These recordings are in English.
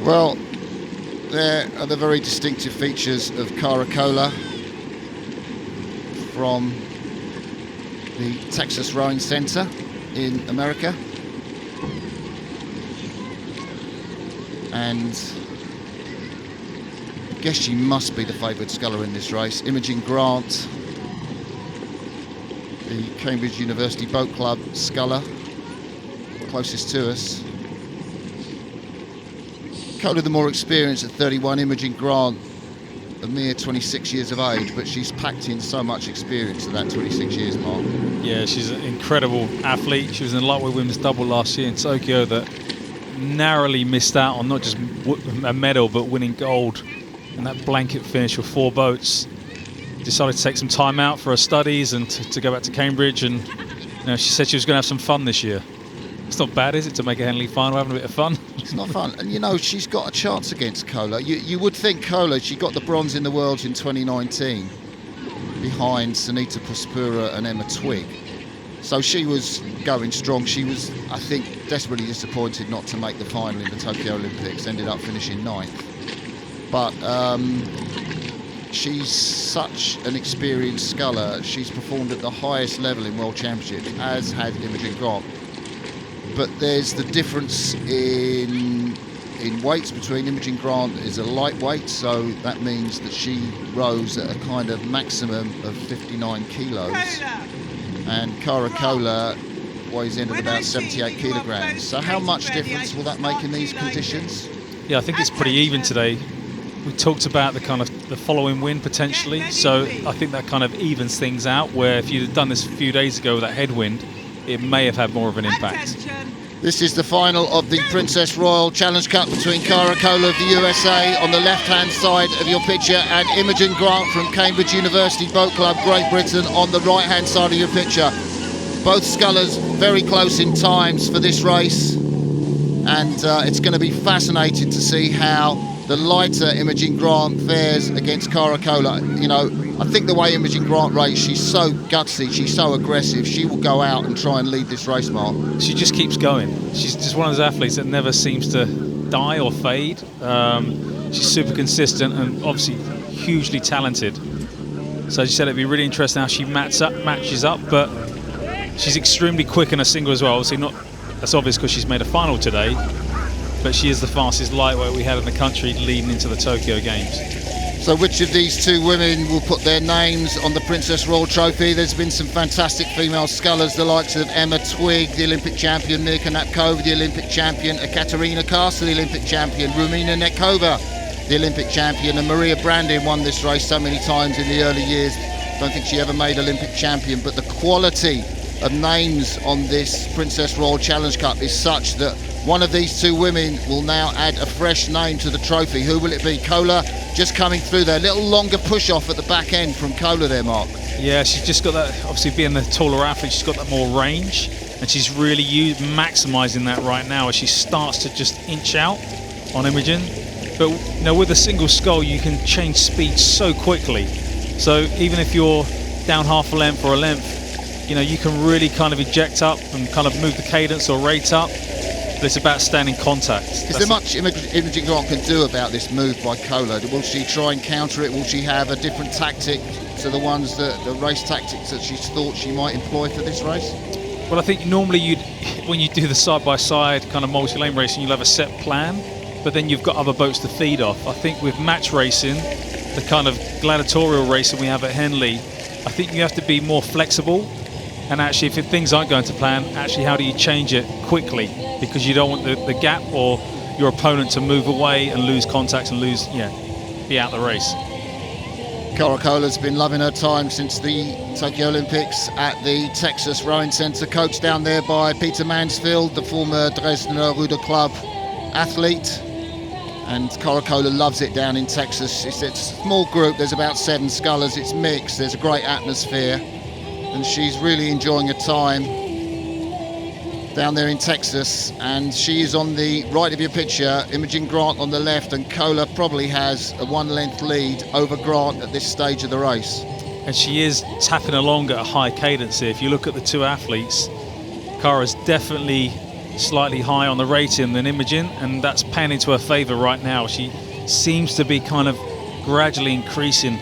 Well, there are the very distinctive features of Kohler from the Texas Rowing Center in America. And I guess she must be the favoured sculler in this race. Imogen Grant, the Cambridge University Boat Club sculler, closest to us. Kohler the more experienced at 31, Imogen Grant a mere 26 years of age, but she's packed in so much experience at that 26 years mark. Yeah, she's an incredible athlete. She was in the lightweight women's double last year in Tokyo that narrowly missed out on not just a medal, but winning gold in that blanket finish with 4 boats. Decided to take some time out for her studies and to go back to Cambridge, and she said she was going to have some fun this year. It's not bad, is it, to make a Henley final, having a bit of fun? It's not fun. And, she's got a chance against Kohler. You would think Kohler, she got the bronze in the Worlds in 2019 behind Sunita Puspura and Emma Twigg. So she was going strong. She was, I think, desperately disappointed not to make the final in the Tokyo Olympics, ended up finishing 9th. But she's such an experienced sculler. She's performed at the highest level in World Championships, as had Imogen Grant. But there's the difference in weights between Imogen Grant is a lightweight, so that means that she rows at a kind of maximum of 59 kilos. And Kohler weighs in at about 78 kilograms. So how much difference will that make in these conditions? Yeah, I think it's pretty even today. We talked about the kind of the following wind potentially, so I think that kind of evens things out, where if you'd have done this a few days ago with that headwind, it may have had more of an impact. This is the final of the Princess Royal Challenge Cup between Kohler of the USA on the left-hand side of your picture and Imogen Grant from Cambridge University Boat Club, Great Britain, on the right-hand side of your picture. Both scullers very close in times for this race, and it's going to be fascinating to see how the lighter Imogen Grant fares against Kohler. I think the way Imogen Grant races, she's so gutsy, she's so aggressive, she will go out and try and lead this race, Mark. She just keeps going. She's just one of those athletes that never seems to die or fade. She's super consistent and obviously hugely talented. So as you said, it'd be really interesting how she matches up, but she's extremely quick in a single as well. Obviously not, that's obvious because she's made a final today, but she is the fastest lightweight we had in the country leading into the Tokyo Games. So which of these two women will put their names on the Princess Royal Trophy? There's been some fantastic female scullers, the likes of Emma Twigg, the Olympic champion, Mirka Napkova, the Olympic champion, Ekaterina Kassa, the Olympic champion, Rumina Nekova, the Olympic champion, and Maria Brandin won this race so many times in the early years. Don't think she ever made Olympic champion, but the quality of names on this Princess Royal Challenge Cup is such that one of these two women will now add a fresh name to the trophy. Who will it be? Kohler just coming through there. Little longer push off at the back end from Kohler there, Mark. Yeah, she's just got that, obviously being the taller athlete, she's got that more range, and she's really maximising that right now as she starts to just inch out on Imogen. But with a single scull, you can change speed so quickly. So even if you're down half a length or a length, you can really kind of eject up and kind of move the cadence or rate up. But it's about staying in contact. Is there much Imogen Grant can do about this move by Kohler? Will she try and counter it? Will she have a different tactic to the race tactics that she thought she might employ for this race? Well, I think normally when you do the side-by-side kind of multi-lane racing, you'll have a set plan, but then you've got other boats to feed off. I think with match racing, the kind of gladiatorial racing we have at Henley, I think you have to be more flexible. And actually, if things aren't going to plan, actually, how do you change it quickly? Because you don't want the gap or your opponent to move away and lose contacts and be out the race. Kohler's been loving her time since the Tokyo Olympics at the Texas Rowing Center, coached down there by Peter Mansfield, the former Dresdner Ruder Club athlete. And Kohler loves it down in Texas. It's a small group, there's about 7 scullers, it's mixed, there's a great atmosphere. And she's really enjoying her time down there in Texas. And she is on the right of your picture, Imogen Grant on the left, and Kohler probably has a 1-length lead over Grant at this stage of the race. And she is tapping along at a high cadence here. If you look at the two athletes, Kara's definitely slightly high on the rating than Imogen, and that's paying into her favour right now. She seems to be kind of gradually increasing.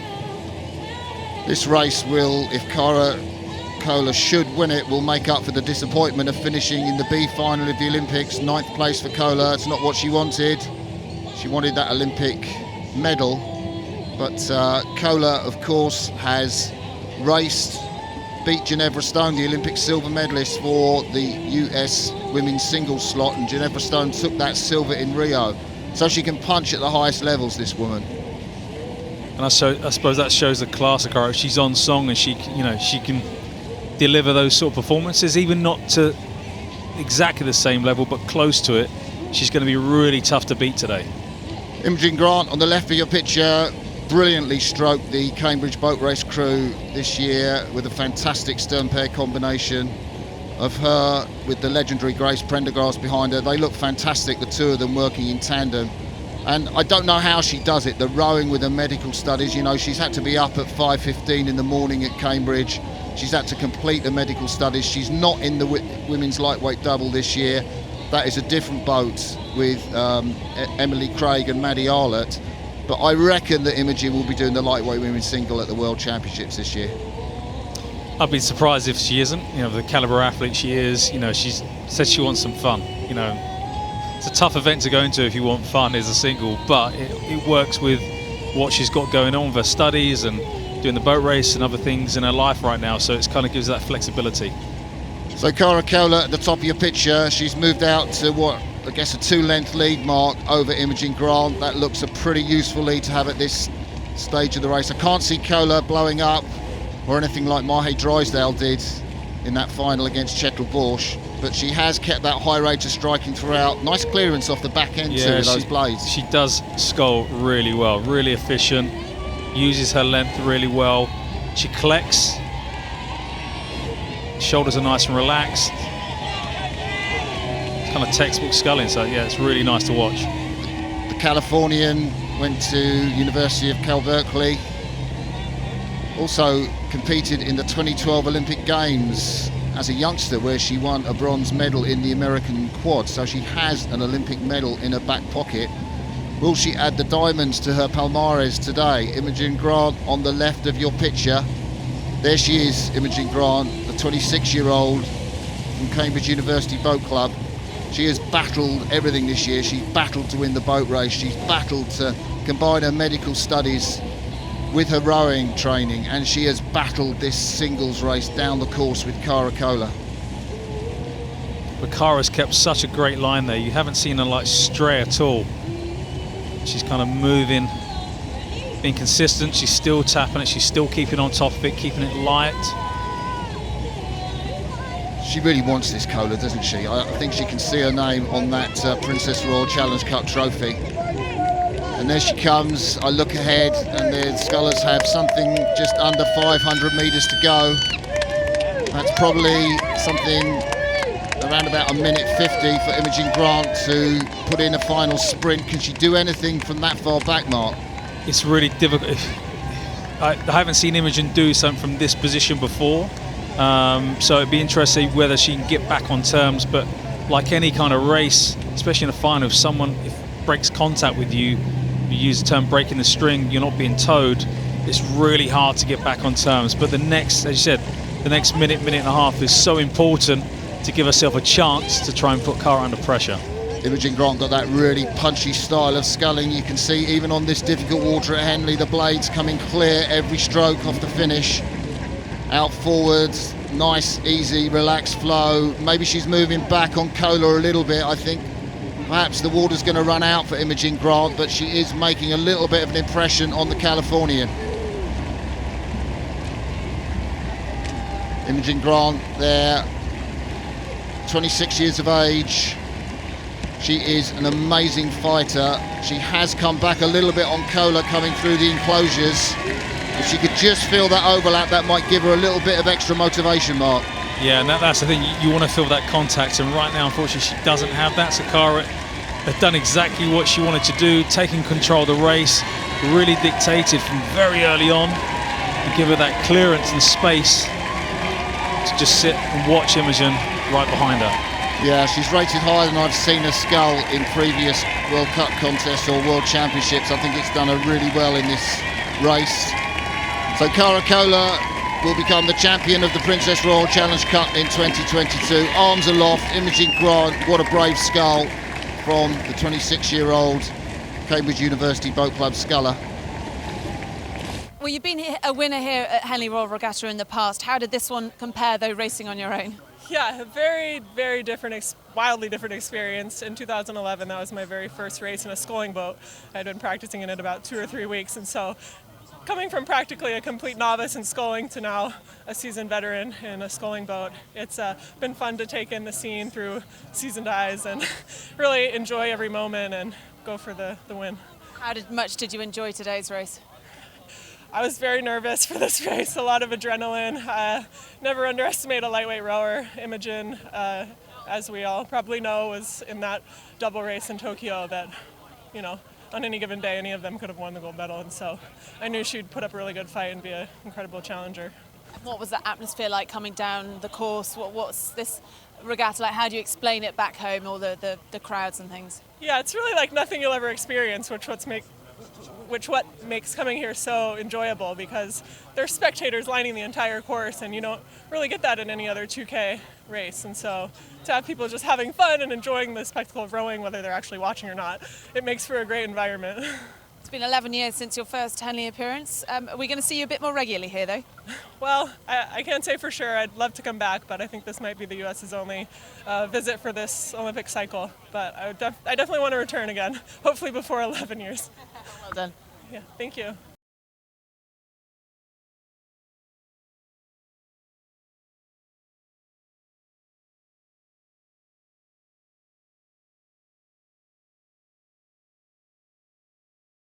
This race will, if Kohler should win it, will make up for the disappointment of finishing in the B final of the Olympics. 9th place for Kohler. It's not what she wanted. She wanted that Olympic medal. But Kohler, of course, has raced, beat Ginevra Stone, the Olympic silver medalist for the US women's singles slot, and Ginevra Stone took that silver in Rio. So she can punch at the highest levels, this woman. And I suppose that shows the class of her. She's on song and she can deliver those sort of performances, even not to exactly the same level, but close to it. She's going to be really tough to beat today. Imogen Grant on the left of your picture brilliantly stroked the Cambridge boat race crew this year with a fantastic stern pair combination of her with the legendary Grace Prendergast behind her. They look fantastic, the two of them working in tandem. And I don't know how she does it, the rowing with her medical studies. You know, she's had to be up at 5:15 in the morning at Cambridge. She's had to complete the medical studies. She's not in the women's lightweight double this year. That is a different boat with Emily Craig and Maddie Arlott. But I reckon that Imogen will be doing the lightweight women's single at the World Championships this year. I'd be surprised if she isn't. You know, the caliber athlete she is, you know, she's said she wants some fun. You know, it's a tough event to go into if you want fun as a single, but it works with what she's got going on with her studies and doing the boat race and other things in her life right now, so it kind of gives that flexibility. So Cara Kohler at the top of your picture, she's moved out to what I guess a 2-length lead mark over Imogen Grant. That looks a pretty useful lead to have at this stage of the race. I can't see Kohler blowing up or anything like Mahe Drysdale did in that final against Cheryl Borsch, but she has kept that high rate of striking throughout. Nice clearance off the back end too with those blades. She does scull really well, really efficient, uses her length really well. She collects, shoulders are nice and relaxed. It's kind of textbook sculling, so yeah, it's really nice to watch. The Californian went to University of Cal Berkeley. Also competed in the 2012 Olympic Games as a youngster, where she won a bronze medal in the American quad. So she has an Olympic medal in her back pocket. Will she add the diamonds to her palmarès today? Imogen Grant on the left of your picture. There she is, Imogen Grant, the 26-year-old from Cambridge University Boat Club. She has battled everything this year. She's battled to win the boat race. She's battled to combine her medical studies with her rowing training, and she has battled this singles race down the course with Cara Kohler. But Cara's kept such a great line there. You haven't seen her like stray at all. She's kind of moving, being consistent. She's still tapping it. She's still keeping on top of it, keeping it light. She really wants this, Kohler, doesn't she? I think she can see her name on that Princess Royal Challenge Cup trophy. And there she comes. I look ahead, and the scullers have something just under 500 metres to go. That's probably something around about 1:50 for Imogen Grant to put in a final sprint. Can she do anything from that far back, Mark? It's really difficult. I haven't seen Imogen do something from this position before, so it'd be interesting whether she can get back on terms. But like any kind of race, especially in a final, if someone breaks contact with you, you use the term breaking the string, you're not being towed, it's really hard to get back on terms. But the next, as you said, the next minute and a half is so important to give herself a chance to try and put Cara under pressure. Imogen Grant got that really punchy style of sculling. You can see even on this difficult water at Henley, the blades coming clear every stroke off the finish. Out forwards, nice, easy, relaxed flow. Maybe she's moving back on Kohler a little bit. I think perhaps the water's going to run out for Imogen Grant, but she is making a little bit of an impression on the Californian. Imogen Grant there, 26 years of age. She is an amazing fighter. She has come back a little bit on Kohler coming through the enclosures. If she could just feel that overlap, that might give her a little bit of extra motivation, Mark. Yeah, and that's the thing. You want to feel that contact, and right now, unfortunately, she doesn't have that. So Cara had done exactly what she wanted to do, taking control of the race, really dictated from very early on to give her that clearance and space to just sit and watch Imogen right behind her. Yeah, she's rated higher than I've seen her scull in previous World Cup contests or World Championships. I think it's done her really well in this race. So Cara Kohler will become the champion of the Princess Royal Challenge Cup in 2022. Arms aloft, Imogen Grant, what a brave scull from the 26-year-old Cambridge University Boat Club sculler. Well, you've been a winner here at Henley Royal Regatta in the past. How did this one compare, though, racing on your own? Yeah, a very, very different, wildly different experience. In 2011, that was my very first race in a sculling boat. I'd been practicing in it about 2 or 3 weeks, and so coming from practically a complete novice in sculling to now a seasoned veteran in a sculling boat, it's been fun to take in the scene through seasoned eyes and really enjoy every moment and go for the win. How much did you enjoy today's race? I was very nervous for this race, a lot of adrenaline. Never underestimate a lightweight rower. Imogen, as we all probably know, was in that double race in Tokyo that, you know, on any given day, any of them could have won the gold medal. And so I knew she'd put up a really good fight and be an incredible challenger. What was the atmosphere like coming down the course? What's this regatta like? How do you explain it back home, all the crowds and things? Yeah, it's really like nothing you'll ever experience, what makes coming here so enjoyable, because there's spectators lining the entire course, and you don't really get that in any other 2K race. And so to have people just having fun and enjoying the spectacle of rowing, whether they're actually watching or not, it makes for a great environment. It's been 11 years since your first Henley appearance. Are we going to see you a bit more regularly here, though? Well, I can't say for sure. I'd love to come back, but I think this might be the U.S.'s only visit for this Olympic cycle. But I definitely want to return again, hopefully before 11 years. Well done. Yeah, thank you.